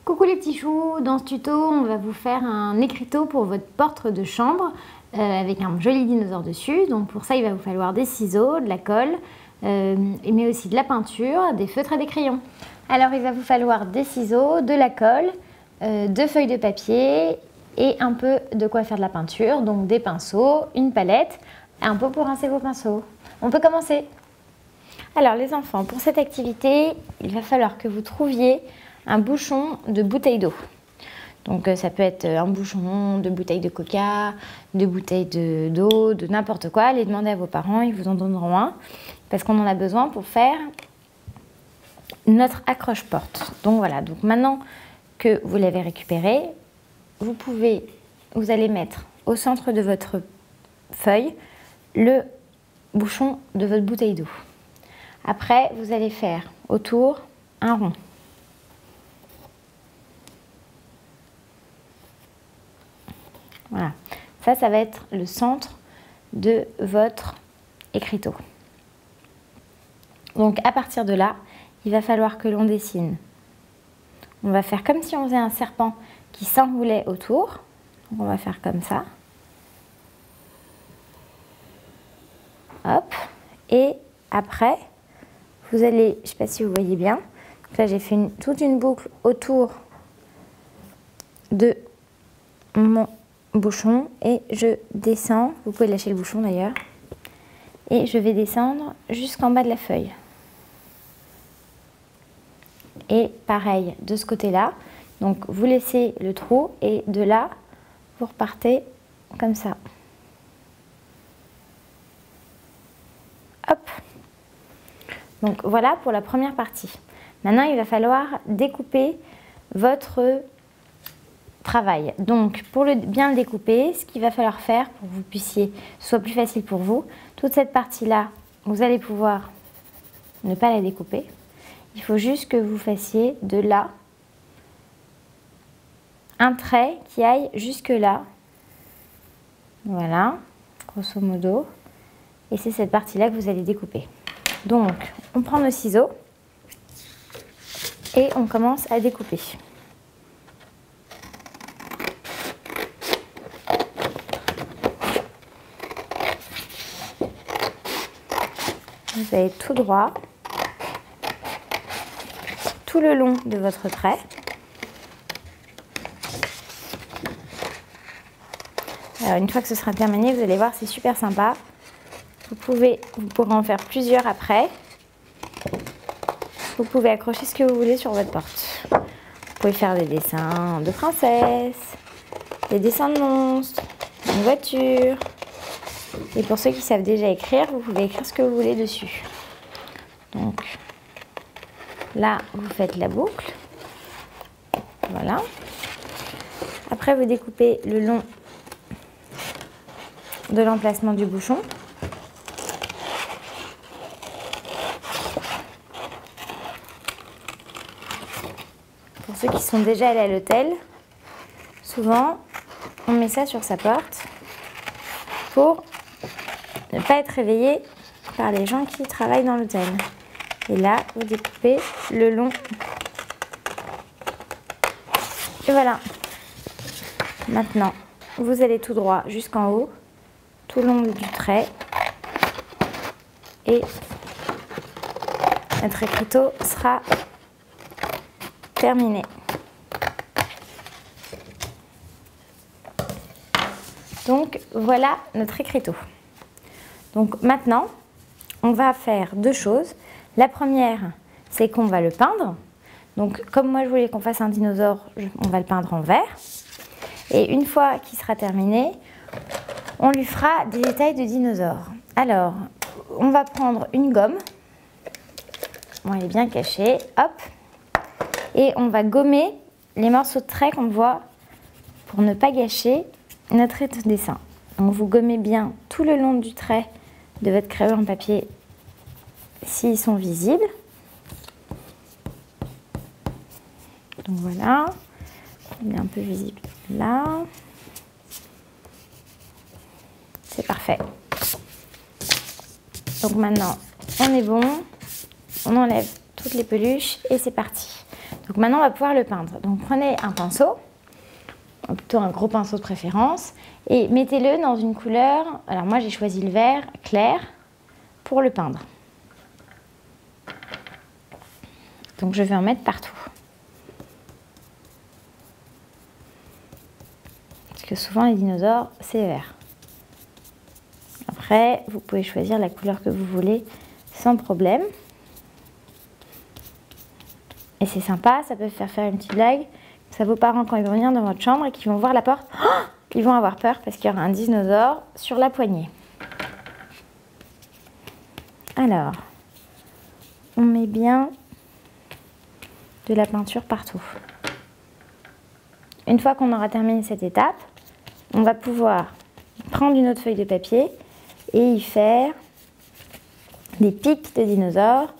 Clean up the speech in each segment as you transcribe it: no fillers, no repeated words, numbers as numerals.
Coucou les petits choux, dans ce tuto on va vous faire un écriteau pour votre porte de chambre avec un joli dinosaure dessus. Donc pour ça il va vous falloir des ciseaux, de la colle, mais aussi de la peinture, des feutres et des crayons. Alors il va vous falloir des ciseaux, de la colle, deux feuilles de papier et un peu de quoi faire de la peinture, donc des pinceaux, une palette et un pot pour rincer vos pinceaux. On peut commencer. Alors les enfants, pour cette activité, il va falloir que vous trouviez un bouchon de bouteille d'eau. Donc ça peut être un bouchon de bouteille de coca, de bouteille d'eau, de n'importe quoi. Allez demander à vos parents, ils vous en donneront un. Parce qu'on en a besoin pour faire notre accroche-porte. Donc voilà, donc maintenant que vous l'avez récupéré, vous allez mettre au centre de votre feuille le bouchon de votre bouteille d'eau. Après, vous allez faire autour un rond. Voilà, ça va être le centre de votre écriteau. Donc à partir de là, il va falloir que l'on dessine. On va faire comme si on faisait un serpent qui s'enroulait autour. Donc on va faire comme ça. Hop. Et après, vous allez, je ne sais pas si vous voyez bien, donc là j'ai fait toute une boucle autour de mon bouchon et je descends, vous pouvez lâcher le bouchon d'ailleurs, et je vais descendre jusqu'en bas de la feuille. Et pareil de ce côté-là, donc vous laissez le trou et de là, vous repartez comme ça. Hop. Donc voilà pour la première partie. Maintenant, il va falloir découper votre travail. Donc pour bien le découper, ce qu'il va falloir faire pour que vous puissiez, ce soit plus facile pour vous, toute cette partie-là, vous allez pouvoir ne pas la découper. Il faut juste que vous fassiez de là un trait qui aille jusque là. Voilà, grosso modo. Et c'est cette partie-là que vous allez découper. Donc, on prend nos ciseaux et on commence à découper. Vous allez tout droit, tout le long de votre trait. Alors, une fois que ce sera terminé, vous allez voir, c'est super sympa. Vous pourrez en faire plusieurs après. Vous pouvez accrocher ce que vous voulez sur votre porte. Vous pouvez faire des dessins de princesses, des dessins de monstres, une voiture. Et pour ceux qui savent déjà écrire, vous pouvez écrire ce que vous voulez dessus. Donc là, vous faites la boucle. Voilà. Après, vous découpez le long de l'emplacement du bouchon. Pour ceux qui sont déjà allés à l'hôtel, souvent, on met ça sur sa porte pour ne pas être réveillé par les gens qui travaillent dans l'hôtel. Et là, vous découpez le long. Et voilà. Maintenant, vous allez tout droit jusqu'en haut, tout le long du trait. Et notre écriteau sera terminé. Donc voilà notre écriteau. Donc maintenant, on va faire deux choses. La première, c'est qu'on va le peindre. Donc comme moi je voulais qu'on fasse un dinosaure, on va le peindre en vert. Et une fois qu'il sera terminé, on lui fera des détails de dinosaure. Alors, on va prendre une gomme. Bon, elle est bien cachée. Hop. Et on va gommer les morceaux de trait qu'on voit pour ne pas gâcher notre dessin. Donc vous gommez bien tout le long du trait de votre crayon en papier s'ils sont visibles. Donc voilà, il est un peu visible là. C'est parfait. Donc maintenant, on est bon. On enlève toutes les peluches et c'est parti. Donc maintenant on va pouvoir le peindre. Donc prenez un pinceau, plutôt un gros pinceau de préférence, et mettez-le dans une couleur, alors moi j'ai choisi le vert clair pour le peindre. Donc je vais en mettre partout. Parce que souvent les dinosaures c'est vert. Après vous pouvez choisir la couleur que vous voulez sans problème. Et c'est sympa, ça peut faire une petite blague. Ça vos parents quand ils vont venir dans votre chambre et qu'ils vont voir la porte, oh, ils vont avoir peur parce qu'il y aura un dinosaure sur la poignée. Alors, on met bien de la peinture partout. Une fois qu'on aura terminé cette étape, on va pouvoir prendre une autre feuille de papier et y faire des pics de dinosaures,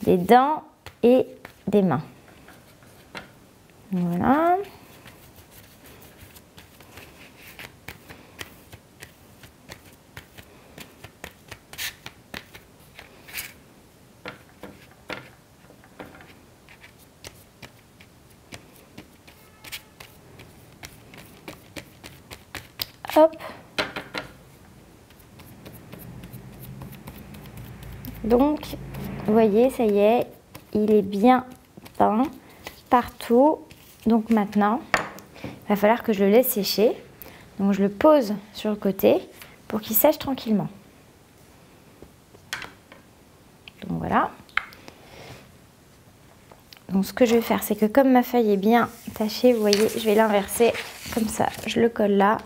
des dents et des mains. Voilà. Hop. Donc, vous voyez, ça y est, il est bien peint partout. Donc maintenant, il va falloir que je le laisse sécher. Donc je le pose sur le côté pour qu'il sèche tranquillement. Donc voilà. Donc ce que je vais faire, c'est que comme ma feuille est bien tachée, vous voyez, je vais l'inverser comme ça. Je le colle là.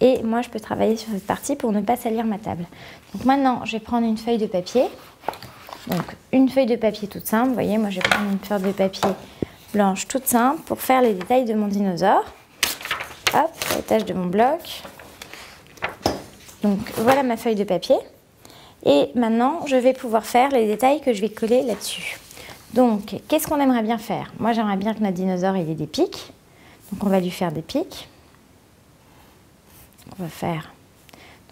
Et moi, je peux travailler sur cette partie pour ne pas salir ma table. Donc maintenant, je vais prendre une feuille de papier. Donc une feuille de papier toute simple. Vous voyez, moi, je vais prendre une feuille de papier blanche toute simple pour faire les détails de mon dinosaure. Hop, la tâche de mon bloc. Donc voilà ma feuille de papier. Et maintenant, je vais pouvoir faire les détails que je vais coller là-dessus. Donc, qu'est-ce qu'on aimerait bien faire? Moi, j'aimerais bien que notre dinosaure ait des pics. Donc on va lui faire des pics. On va faire.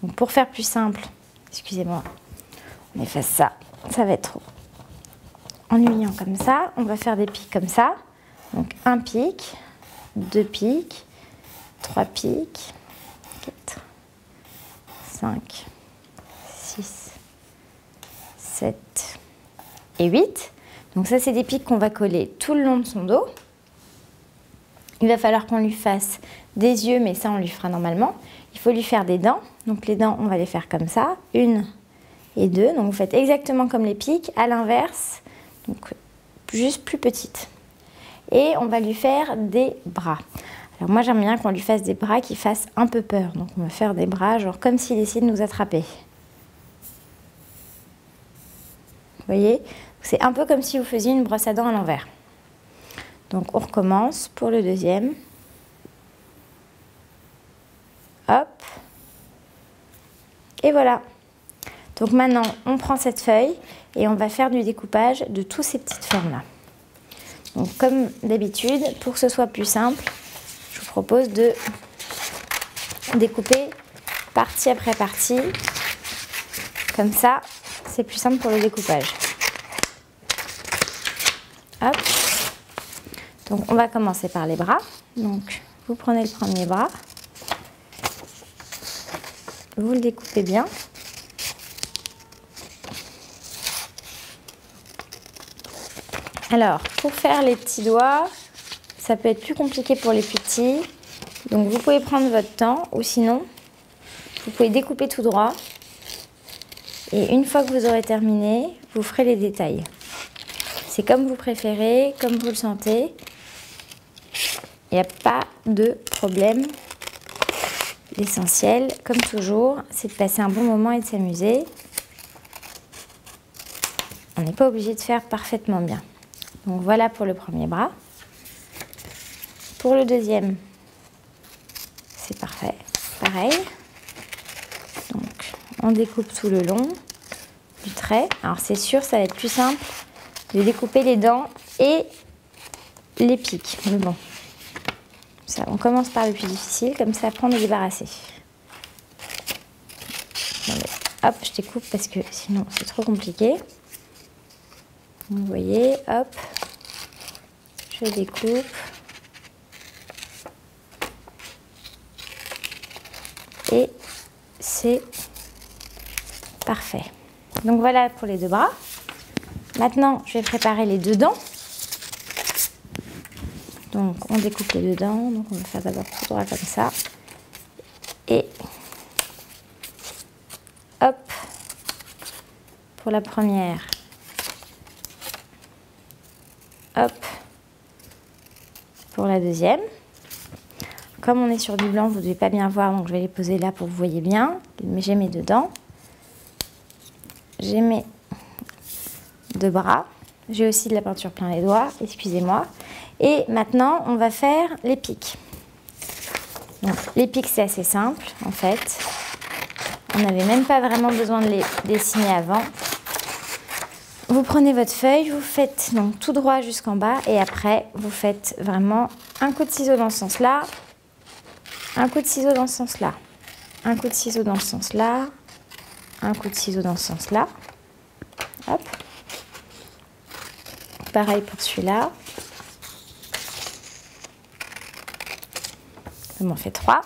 Donc pour faire plus simple, excusez-moi, on efface ça. Ça va être trop ennuyant comme ça. On va faire des pics comme ça. Donc un pic, deux pics, trois pics, 4, 5, 6, 7 et 8. Donc ça, c'est des pics qu'on va coller tout le long de son dos. Il va falloir qu'on lui fasse des yeux, mais ça, on lui fera normalement. Il faut lui faire des dents. Donc les dents, on va les faire comme ça. 1 et 2. Donc vous faites exactement comme les pics, à l'inverse. Donc juste plus petites. Et on va lui faire des bras. Alors moi, j'aime bien qu'on lui fasse des bras qui fassent un peu peur. Donc on va faire des bras, genre comme s'il essayait de nous attraper. Vous voyez? C'est un peu comme si vous faisiez une brosse à dents à l'envers. Donc on recommence pour le deuxième. Hop. Et voilà. Donc maintenant, on prend cette feuille et on va faire du découpage de toutes ces petites formes-là. Donc comme d'habitude, pour que ce soit plus simple, je vous propose de découper partie après partie. Comme ça, c'est plus simple pour le découpage. Hop. Donc on va commencer par les bras. Donc vous prenez le premier bras. Vous le découpez bien. Alors, pour faire les petits doigts, ça peut être plus compliqué pour les plus petits. Donc vous pouvez prendre votre temps ou sinon, vous pouvez découper tout droit. Et une fois que vous aurez terminé, vous ferez les détails. C'est comme vous préférez, comme vous le sentez. Il n'y a pas de problème. L'essentiel, comme toujours, c'est de passer un bon moment et de s'amuser. On n'est pas obligé de faire parfaitement bien. Donc voilà pour le premier bras. Pour le deuxième, c'est parfait. Pareil. Donc on découpe tout le long du trait. Alors c'est sûr, ça va être plus simple de découper les dents et les pics. Mais bon. Ça, on commence par le plus difficile, comme ça après on est débarrassé. Hop, je découpe parce que sinon c'est trop compliqué. Vous voyez, hop, je découpe. Et c'est parfait. Donc voilà pour les deux bras. Maintenant, je vais préparer les deux dents. Donc on découpe les deux dents. Donc on va faire d'abord tout droit comme ça. Et hop, pour la première. Hop, pour la deuxième. Comme on est sur du blanc, vous ne devez pas bien voir, donc je vais les poser là pour que vous voyez bien. Mais j'ai mes deux dents. J'ai mes deux bras. J'ai aussi de la peinture plein les doigts, excusez-moi. Et maintenant, on va faire les pics. Donc, les pics, c'est assez simple, en fait. On n'avait même pas vraiment besoin de les dessiner avant. Vous prenez votre feuille, vous faites donc tout droit jusqu'en bas. Et après, vous faites vraiment un coup de ciseau dans ce sens-là. Un coup de ciseau dans ce sens-là, un coup de ciseau dans ce sens-là, un coup de ciseau dans ce sens-là. Hop. Pareil pour celui-là. Ça m'en fait 3.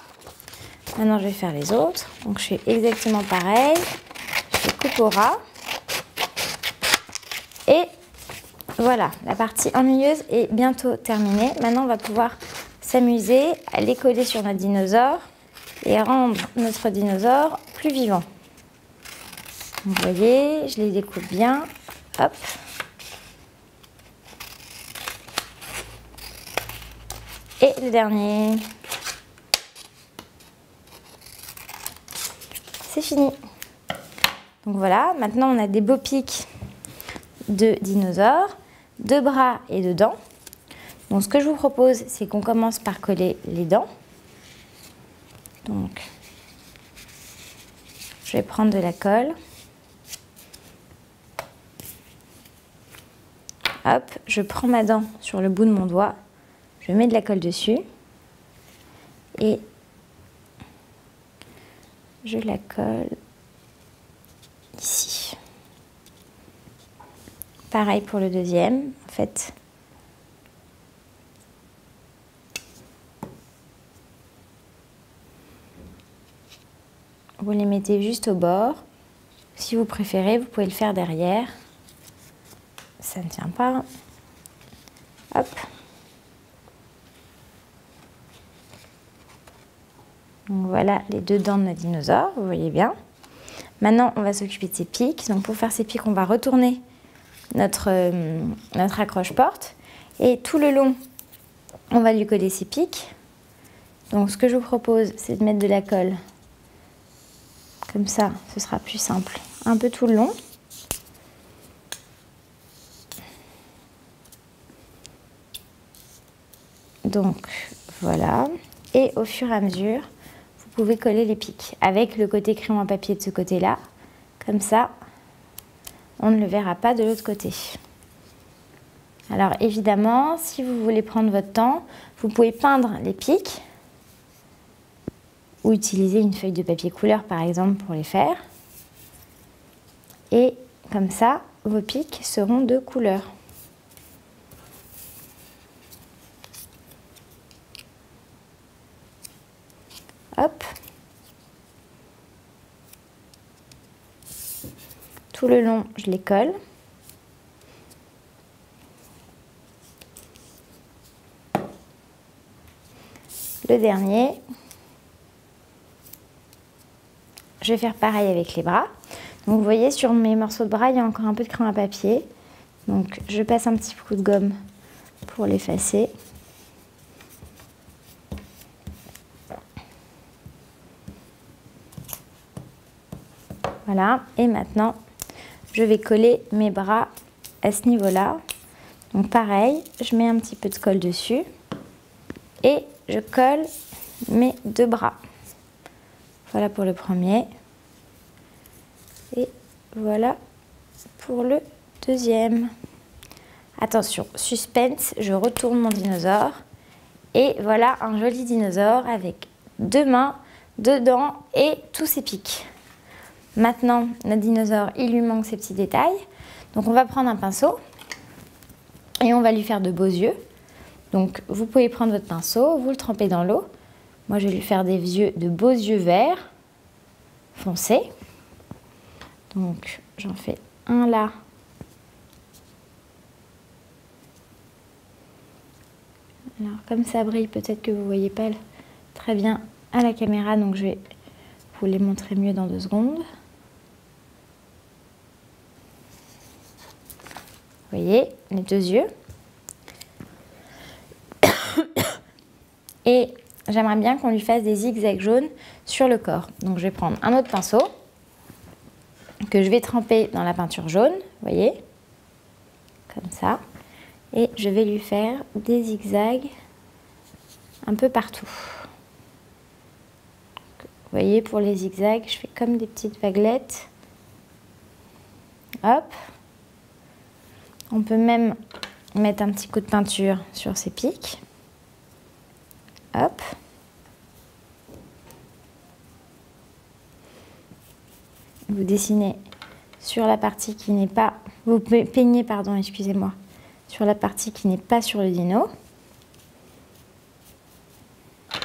Maintenant, je vais faire les autres. Donc, je fais exactement pareil. Je fais coupe au ras. Et voilà, la partie ennuyeuse est bientôt terminée. Maintenant, on va pouvoir s'amuser à les coller sur notre dinosaure et rendre notre dinosaure plus vivant. Vous voyez, je les découpe bien. Hop. Et le dernier. C'est fini. Donc voilà, maintenant on a des beaux pics de dinosaures, de bras et de dents. Donc ce que je vous propose, c'est qu'on commence par coller les dents. Donc, je vais prendre de la colle. Hop, je prends ma dent sur le bout de mon doigt. Je mets de la colle dessus. Et je la colle ici. Pareil pour le deuxième. En fait, vous les mettez juste au bord. Si vous préférez, vous pouvez le faire derrière. Ça ne tient pas. Hop. Donc voilà les deux dents de notre dinosaure, vous voyez bien. Maintenant, on va s'occuper de ces pics. Donc pour faire ces pics, on va retourner notre accroche-porte. Et tout le long, on va lui coller ces pics. Donc ce que je vous propose, c'est de mettre de la colle. Comme ça, ce sera plus simple. Un peu tout le long. Donc voilà. Et au fur et à mesure, vous pouvez coller les pics avec le côté crayon à papier de ce côté-là. Comme ça, on ne le verra pas de l'autre côté. Alors évidemment, si vous voulez prendre votre temps, vous pouvez peindre les pics ou utiliser une feuille de papier couleur par exemple pour les faire. Et comme ça, vos pics seront de couleur. Hop. Tout le long, je les colle. Le dernier, je vais faire pareil avec les bras. Donc vous voyez, sur mes morceaux de bras, il y a encore un peu de crayon à papier. Donc je passe un petit coup de gomme pour l'effacer. Voilà, et maintenant, je vais coller mes bras à ce niveau-là. Donc pareil, je mets un petit peu de colle dessus et je colle mes deux bras. Voilà pour le premier. Et voilà pour le deuxième. Attention, suspense, je retourne mon dinosaure. Et voilà un joli dinosaure avec deux mains, deux dents et tous ses pics. Maintenant, notre dinosaure, il lui manque ces petits détails. Donc on va prendre un pinceau. Et on va lui faire de beaux yeux. Donc vous pouvez prendre votre pinceau, vous le trempez dans l'eau. Moi je vais lui faire de beaux yeux verts foncés. Donc j'en fais un là. Alors comme ça brille, peut-être que vous ne voyez pas très bien à la caméra, donc je vais vous les montrer mieux dans 2 secondes. Vous voyez les 2 yeux. Et j'aimerais bien qu'on lui fasse des zigzags jaunes sur le corps. Donc je vais prendre un autre pinceau que je vais tremper dans la peinture jaune, vous voyez, comme ça. Et je vais lui faire des zigzags un peu partout. Vous voyez, pour les zigzags, je fais comme des petites vaguelettes. Hop. On peut même mettre un petit coup de peinture sur ces pics. Hop. Vous dessinez sur la partie qui n'est pas... Vous peignez, pardon, excusez-moi, sur la partie qui n'est pas sur le dino.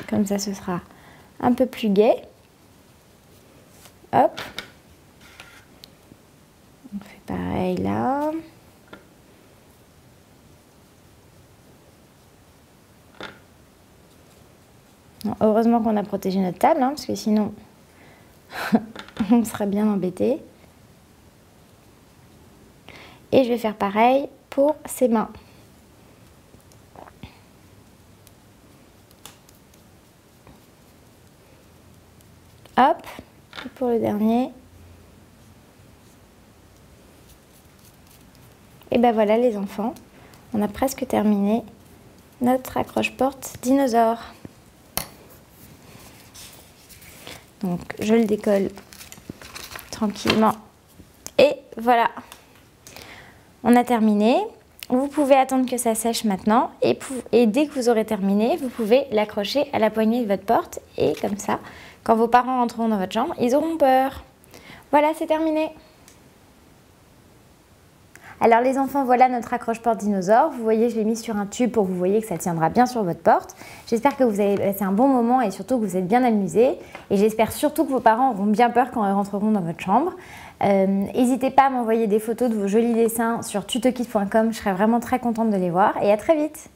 Comme ça, ce sera un peu plus gai. Hop. On fait pareil là. Non, heureusement qu'on a protégé notre table, hein, parce que sinon, on serait bien embêté. Et je vais faire pareil pour ses mains. Hop, et pour le dernier. Et ben voilà les enfants, on a presque terminé notre accroche-porte dinosaure. Donc je le décolle tranquillement. Et voilà, on a terminé. Vous pouvez attendre que ça sèche maintenant et dès que vous aurez terminé, vous pouvez l'accrocher à la poignée de votre porte et comme ça, quand vos parents rentreront dans votre chambre, ils auront peur. Voilà, c'est terminé. Alors les enfants, voilà notre accroche-porte dinosaure. Vous voyez, je l'ai mis sur un tube pour que vous voyez que ça tiendra bien sur votre porte. J'espère que vous avez passé un bon moment et surtout que vous êtes bien amusés. Et j'espère surtout que vos parents auront bien peur quand ils rentreront dans votre chambre. N'hésitez pas à m'envoyer des photos de vos jolis dessins sur tutokit.com. Je serai vraiment très contente de les voir et à très vite.